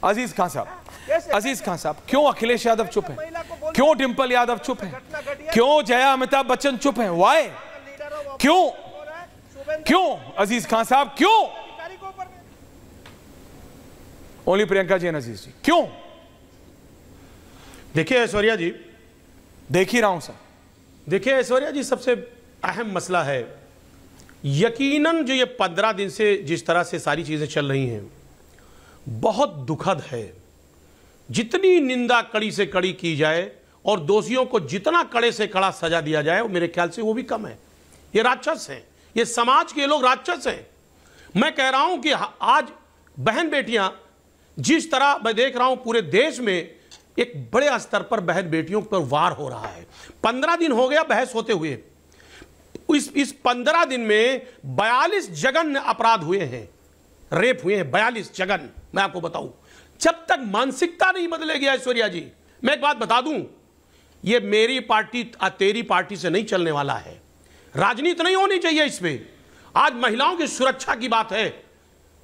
अजीज खान साहब, अजीज खान साहब, क्यों अखिलेश यादव चुप है? क्यों डिंपल यादव चुप है? क्यों जया अमिताभ बच्चन चुप है? वाई? क्यों? क्यों अजीज खान साहब, क्यों? ओनली प्रियंका जी एंड अजीज जी, क्यों? देखिए ऐश्वर्या जी, देख ही रहा हूं सर। देखिए ऐश्वर्या जी, सबसे अहम मसला है यकीनन जो ये 15 दिन से जिस तरह से सारी चीजें चल रही हैं बहुत दुखद है। जितनी निंदा कड़ी से कड़ी की जाए और दोषियों को जितना कड़े से कड़ा सजा दिया जाए वो मेरे ख्याल से वो भी कम है। ये राक्षस हैं, ये समाज के लोग राक्षस हैं। मैं कह रहा हूं कि आज बहन बेटियां जिस तरह मैं देख रहा हूं पूरे देश में एक बड़े स्तर पर बहन बेटियों पर वार हो रहा है। 15 दिन हो गया बहस होते हुए। इस 15 दिन में 42 जघन्य अपराध हुए हैं, रेप हुए हैं 42 जघन्य। मैं आपको बताऊं, जब तक मानसिकता नहीं बदलेगी ऐश्वर्या जी, मैं एक बात बता दूं, ये मेरी पार्टी तेरी पार्टी से नहीं चलने वाला है। राजनीति नहीं होनी चाहिए इसमें। आज महिलाओं की सुरक्षा की बात है।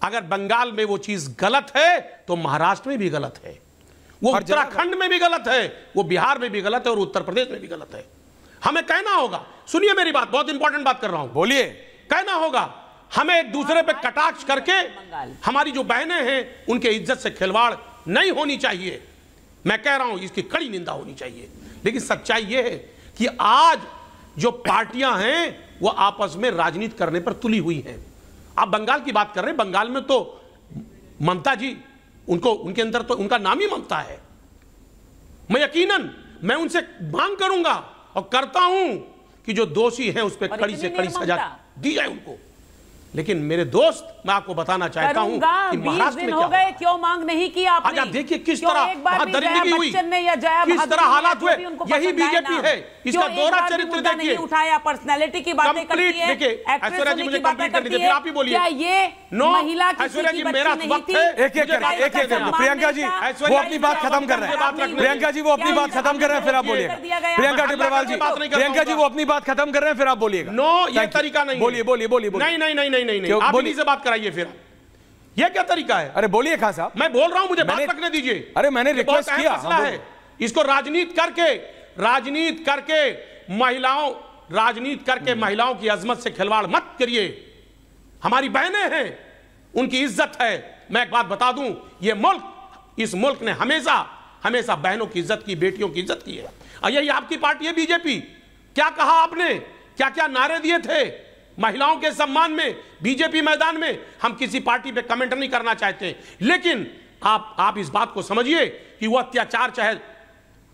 अगर बंगाल में वो चीज गलत है तो महाराष्ट्र में भी गलत है, वो उत्तराखंड में भी गलत है, वो बिहार में भी गलत है और उत्तर प्रदेश में भी गलत है। हमें कहना होगा, सुनिए मेरी बात, बहुत इंपॉर्टेंट बात कर रहा हूं, बोलिए। कहना होगा हमें एक दूसरे पे कटाक्ष करके हमारी जो बहनें हैं उनके इज्जत से खिलवाड़ नहीं होनी चाहिए। मैं कह रहा हूं इसकी कड़ी निंदा होनी चाहिए। लेकिन सच्चाई यह है कि आज जो पार्टियां हैं वो आपस में राजनीति करने पर तुली हुई हैं। आप बंगाल की बात कर रहे हैं, बंगाल में तो ममता जी, उनको उनके अंदर तो उनका नाम ही ममता है। मैं यकीनन मैं उनसे मांग करूंगा और करता हूं कि जो दोषी हैं उस पर कड़ी से कड़ी सजा दी जाए उनको। लेकिन मेरे दोस्त, मैं आपको बताना चाहता हूं कि महाराष्ट्र में क्या गए, क्यों मांग नहीं की आपने? आप देखिए किस तरह वहां दरिंदगी हुई, किस तरह हालात हुए। यही बीजेपी है, इसका दोहरा चरित्र देखिए। उठाया, पर्सनैलिटी की बातें करती है, देखिए ऐश्वर्या जी मुझे कंप्लीट करने दीजिए, फिर आप ही बोलिए। क्या ये महिला ऐश्वर्या जी मेरा वक्त है, एक प्रियंका जी वो अपनी बात खत्म कर रहे हैं। प्रियंका जी वो अपनी बात खत्म कर रहे हैं, फिर आप बोलिएगा। प्रियंका टिब्रेवाल जी, प्रियंका जी वो अपनी बात खत्म कर रहे हैं, फिर आप बोलिएगा। नो, ये तरीका नहीं। बोलिए बोलिए बोलिए। नहीं, आप इन्हीं से बात कराइए फिर। ये क्या तरीका है? अरे बोलिए खान साहब, मैं बोल रहा हूं, मुझे बात रखने दीजिए। अरे मैंने रिक्वेस्ट किया है, इसको राजनीति करके महिलाओं की अजमत से खिलवाड़ मत करिए। हमारी बहनें हैं, उनकी इज्जत है। मैं एक बात बता दूं, ये मुल्क, इस मुल्क ने हमेशा बहनों की इज्जत की, बेटियों की इज्जत की है। और यही आपकी पार्टी है बीजेपी। क्या कहा आपने, क्या क्या नारे दिए थे महिलाओं के सम्मान में बीजेपी मैदान में? हम किसी पार्टी पे कमेंट नहीं करना चाहते, लेकिन आप इस बात को समझिए कि वो अत्याचार चाहे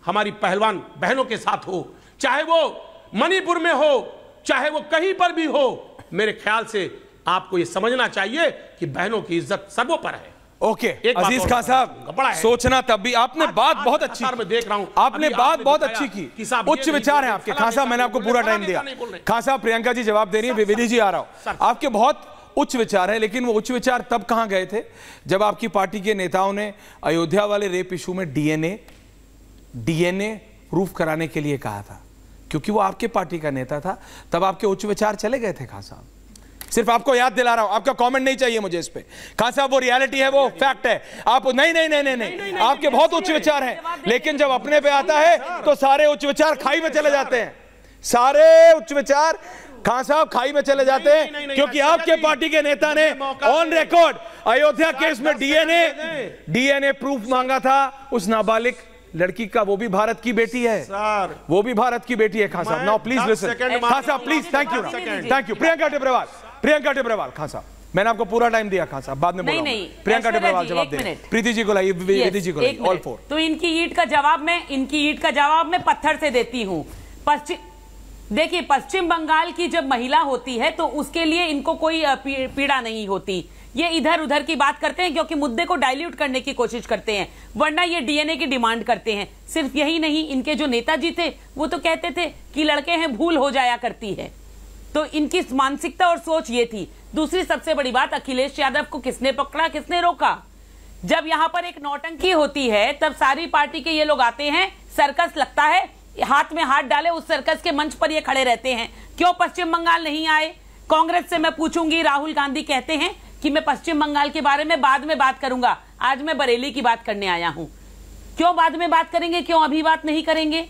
हमारी पहलवान बहनों के साथ हो, चाहे वो मणिपुर में हो, चाहे वो कहीं पर भी हो, मेरे ख्याल से आपको ये समझना चाहिए कि बहनों की इज्जत सर्वोपरि है। ओके अजीज खान साहब, सोचना तब भी आपने बात बहुत अच्छी, मैं देख रहा हूं आपने बात बहुत अच्छी की। उच्च विचार हैं आपके खान साहब, मैंने आपको पूरा टाइम दिया। खान साहब, प्रियंका जी जवाब दे रही है, विधि जी आ रहा हूं। आपके बहुत उच्च विचार है, लेकिन वो उच्च विचार तब कहां गए थे जब आपकी पार्टी के नेताओं ने अयोध्या वाले रेप इशू में डीएनए प्रूफ कराने के लिए कहा था, क्योंकि वो आपके पार्टी का नेता था। तब आपके उच्च विचार चले गए थे खान साहब। सिर्फ आपको याद दिला रहा हूं, आपका कमेंट नहीं चाहिए मुझे इस पे। खान साहब वो रियलिटी है, वो फैक्ट है। आप नहीं, आपके बहुत उच्च विचार हैं, लेकिन जब अपने पे आता है तो सारे उच्च विचार खाई में चले जाते हैं। सारे उच्च विचार खान साहब खाई में चले जाते हैं, क्योंकि आपके पार्टी के नेता ने ऑन रिकॉर्ड अयोध्या केस में डीएनए प्रूफ मांगा था उस नाबालिग लड़की का। वो भी भारत की बेटी है सर, वो भी भारत की बेटी है। खान साहब नाउ प्लीज लिसन, खान साहब please, thank you. Priyanka Tibrewal Khan साहब, मैंने आपको पूरा टाइम दिया खान साहब, बाद में बोलूंगा। प्रियंका टिब्रेवाल जवाब दे। प्रीति जी को लाइए, विधि जी को लाइए, ऑल फोर। तो इनकी ईंट का जवाब मैं पत्थर से देती हूँ। देखिए, पश्चिम बंगाल की जब महिला होती है तो उसके लिए इनको कोई पीड़ा नहीं होती। ये इधर उधर की बात करते हैं क्योंकि मुद्दे को डाइल्यूट करने की कोशिश करते हैं, वरना ये डीएनए की डिमांड करते हैं। सिर्फ यही नहीं, इनके जो नेताजी थे वो तो कहते थे कि लड़के हैं, भूल हो जाया करती है। तो इनकी मानसिकता और सोच ये थी। दूसरी सबसे बड़ी बात, अखिलेश यादव को किसने पकड़ा, किसने रोका? जब यहां पर एक नौटंकी होती है तब सारी पार्टी के ये लोग आते हैं, सर्कस लगता है, हाथ में हाथ डाले उस सर्कस के मंच पर ये खड़े रहते हैं। क्यों पश्चिम बंगाल नहीं आए? कांग्रेस से मैं पूछूंगी, राहुल गांधी कहते हैं कि मैं पश्चिम बंगाल के बारे में बाद में बात करूंगा। आज मैं बरेली की बात करने आया हूं। क्यों बाद में बात करेंगे, क्यों अभी बात नहीं करेंगे?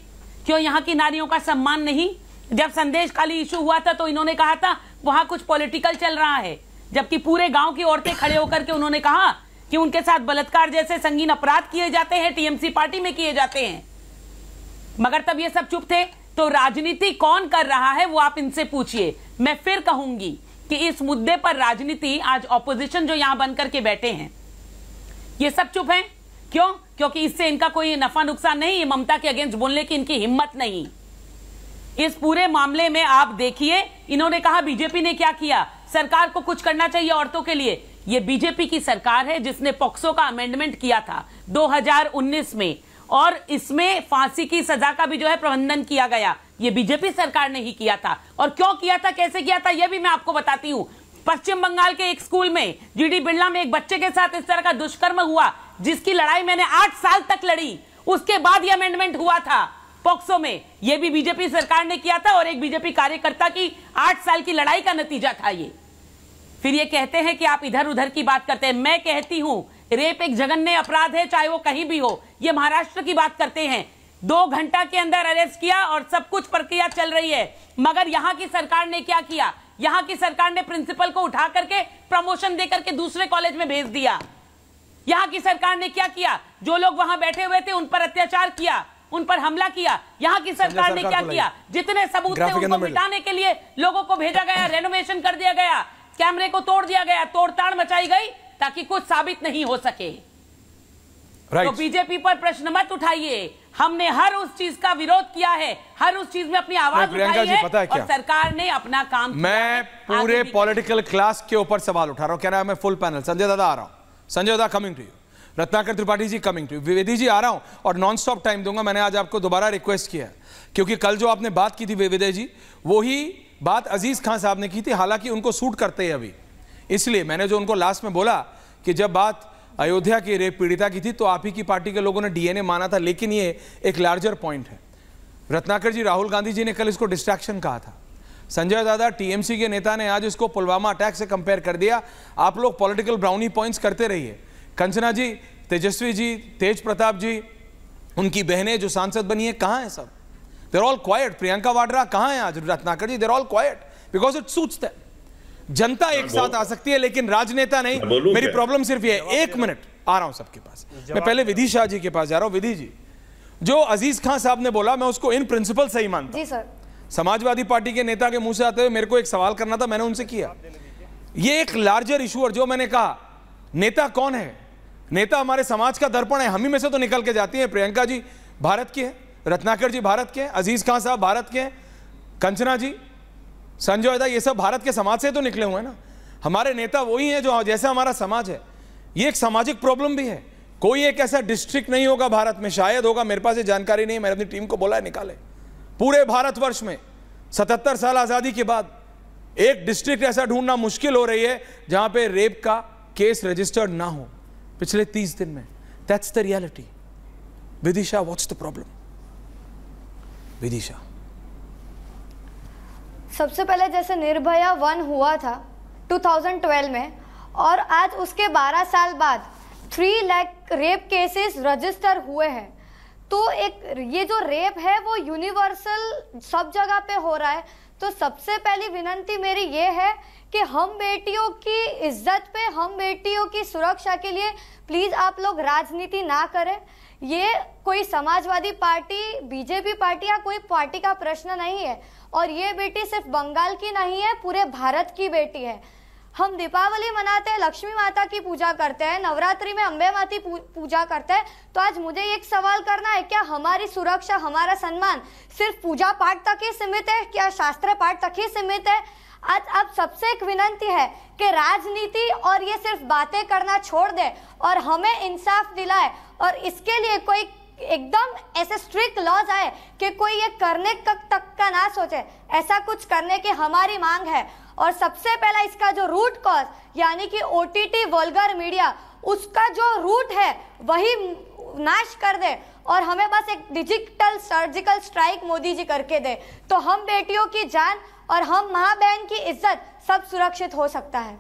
क्यों यहां की नारियों का सम्मान नहीं? जब संदेश खाली इशू हुआ था तो इन्होंने कहा था वहां कुछ पॉलिटिकल चल रहा है, जबकि पूरे गांव की औरतें खड़े होकर के उन्होंने कहा कि उनके साथ बलात्कार जैसे संगीन अपराध किए जाते हैं, टीएमसी पार्टी में किए जाते हैं, मगर तब ये सब चुप थे। तो राजनीति कौन कर रहा है वो आप इनसे पूछिए। मैं फिर कहूंगी कि इस मुद्दे पर राजनीति आज ऑपोजिशन जो यहां बनकर के बैठे हैं ये सब चुप हैं। क्यों? क्योंकि इससे इनका कोई नफा नुकसान नहीं, ये ममता के अगेंस्ट बोलने की इनकी हिम्मत नहीं। इस पूरे मामले में आप देखिए, इन्होंने कहा बीजेपी ने क्या किया, सरकार को कुछ करना चाहिए औरतों के लिए। ये बीजेपी की सरकार है जिसने पॉक्सो का अमेंडमेंट किया था 2019 में, और इसमें फांसी की सजा का भी जो है प्रबंधन किया गया, ये बीजेपी सरकार ने ही किया था। और क्यों किया था, कैसे किया था, यह भी मैं आपको बताती हूं। पश्चिम बंगाल के एक स्कूल में जीडी बिरला में एक बच्चे के साथ इस तरह का दुष्कर्म हुआ जिसकी लड़ाई मैंने 8 साल तक लड़ी, उसके बाद यह अमेंडमेंट हुआ था पॉक्सो में। यह भी बीजेपी सरकार ने किया था और एक बीजेपी कार्यकर्ता की 8 साल की लड़ाई का नतीजा था ये। फिर ये कहते हैं कि आप इधर उधर की बात करते हैं। मैं कहती हूं रेप एक जघन्य अपराध है, चाहे वो कहीं भी हो। ये महाराष्ट्र की बात करते हैं, 2 घंटा के अंदर अरेस्ट किया और सब कुछ प्रक्रिया चल रही है। मगर यहां की सरकार ने क्या किया, यहां की सरकार ने प्रिंसिपल को उठा करके प्रमोशन देकर के दूसरे कॉलेज में भेज दिया। यहां की सरकार ने क्या किया, जो लोग वहां बैठे हुए थे उन पर अत्याचार किया, उन पर हमला किया। यहां की सरकार ने क्या किया, जितने सबूत थे उनको मिटाने के लिए लोगों को भेजा गया, रेनोवेशन कर दिया गया, कैमरे को तोड़ दिया गया, तोड़ताड़ मचाई गई ताकि कुछ साबित नहीं हो सके। तो बीजेपी पर प्रश्न मत उठाइए। हमने हर उस चीज का विरोध किया है, हर उस चीज में अपनी आवाज उठाई है और सरकार ने अपना काम किया। मैं पूरे पॉलिटिकल क्लास के ऊपर सवाल उठा रहा हूं। क्या नाम है? Full panel. संजय दादा आ रहा हूं, Sanjay Dada coming to you, Ratnakar Tripathi ji coming to you, Vivedi ji आ रहा हूं और नॉन स्टॉप टाइम दूंगा। मैंने आज आपको दोबारा रिक्वेस्ट किया क्योंकि कल जो आपने बात की थी विवेदी जी, वही बात अजीज खान साहब ने की थी, हालांकि उनको सूट करते हैं अभी। इसलिए मैंने जो उनको लास्ट में बोला कि जब बात अयोध्या की रेप पीड़िता की थी तो आप ही की पार्टी के लोगों ने डीएनए माना था, लेकिन ये एक लार्जर पॉइंट है। रत्नाकर जी, राहुल गांधी जी ने कल इसको डिस्ट्रैक्शन कहा था। संजय दादा, टीएमसी के नेता ने आज इसको पुलवामा अटैक से कंपेयर कर दिया। आप लोग पॉलिटिकल ब्राउनी पॉइंट्स करते रहिए। कंचना जी, तेजस्वी जी, तेज प्रताप जी, उनकी बहनें जो सांसद बनी है, कहां है सब? There all quiet. Priyanka Vadra कहां है आज? Ratnakar ji, there all quiet because it suits them. जनता एक साथ आ सकती है लेकिन राजनेता नहीं। मेरी प्रॉब्लम सिर्फ ये है, 1 मिनट आ रहा हूं सबके पास। मैं पहले विधि शाह जी के पास जा रहा हूं। विधि जी, जो अजीज खान साहब ने बोला मैं उसको इन प्रिंसिपल सही मानता हूं। जी सर। समाजवादी पार्टी के नेता के मुंह से आते हुए मेरे को एक सवाल करना था, मैंने उनसे किया। ये एक लार्जर इशू, और जो मैंने कहा नेता कौन है, नेता हमारे समाज का दर्पण है, हम ही में से तो निकल के जाती है। प्रियंका जी भारत के हैं, रत्नाकर जी भारत के हैं, अजीज खान साहब भारत के हैं, कंचना जी, संजय दा, ये सब भारत के समाज से तो निकले हुए हैं ना। हमारे नेता वही हैं जो जैसा हमारा समाज है। ये एक सामाजिक प्रॉब्लम भी है। कोई एक ऐसा डिस्ट्रिक्ट नहीं होगा भारत में, शायद होगा, मेरे पास ये जानकारी नहीं है, मैंने अपनी टीम को बोला है निकाले। पूरे भारतवर्ष में 77 साल आजादी के बाद एक डिस्ट्रिक्ट ऐसा ढूंढना मुश्किल हो रही है जहां पे रेप का केस रजिस्टर्ड ना हो पिछले 30 दिन में। That's the reality. Vidisha, what's the problem? Vidisha, सबसे पहले जैसे निर्भया 1 हुआ था 2012 में, और आज उसके 12 साल बाद 3 लाख रेप केसेस रजिस्टर हुए हैं। तो एक ये जो रेप है वो यूनिवर्सल सब जगह पे हो रहा है। तो सबसे पहली विनंती मेरी ये है कि हम बेटियों की इज्जत पे, हम बेटियों की सुरक्षा के लिए प्लीज आप लोग राजनीति ना करें। ये कोई समाजवादी पार्टी, बीजेपी पार्टी या कोई पार्टी का प्रश्न नहीं है, और ये बेटी सिर्फ बंगाल की नहीं है, पूरे भारत की बेटी है। हम दीपावली मनाते हैं, लक्ष्मी माता की पूजा करते हैं, नवरात्रि में अम्बे माता की पूजा करते हैं। तो आज मुझे एक सवाल करना है, क्या हमारी सुरक्षा, हमारा सम्मान सिर्फ पूजा पाठ तक ही सीमित है? क्या शास्त्र पाठ तक ही सीमित है? आज अब सबसे एक विनंती है कि राजनीति और ये सिर्फ बातें करना छोड़ दे और हमें इंसाफ दिलाए, और इसके लिए कोई एकदम ऐसे स्ट्रिक्ट लॉज आए कि कोई ये करने तक का ना सोचे। ऐसा कुछ करने की हमारी मांग है। और सबसे पहला इसका जो रूट कॉज यानी कि ओटीटी वल्गर मीडिया, उसका जो रूट है वही नाश कर दे, और हमें बस एक digital surgical strike Modi ji करके दे, तो हम बेटियों की जान और हम माँ बहन की इज्जत सब सुरक्षित हो सकता है।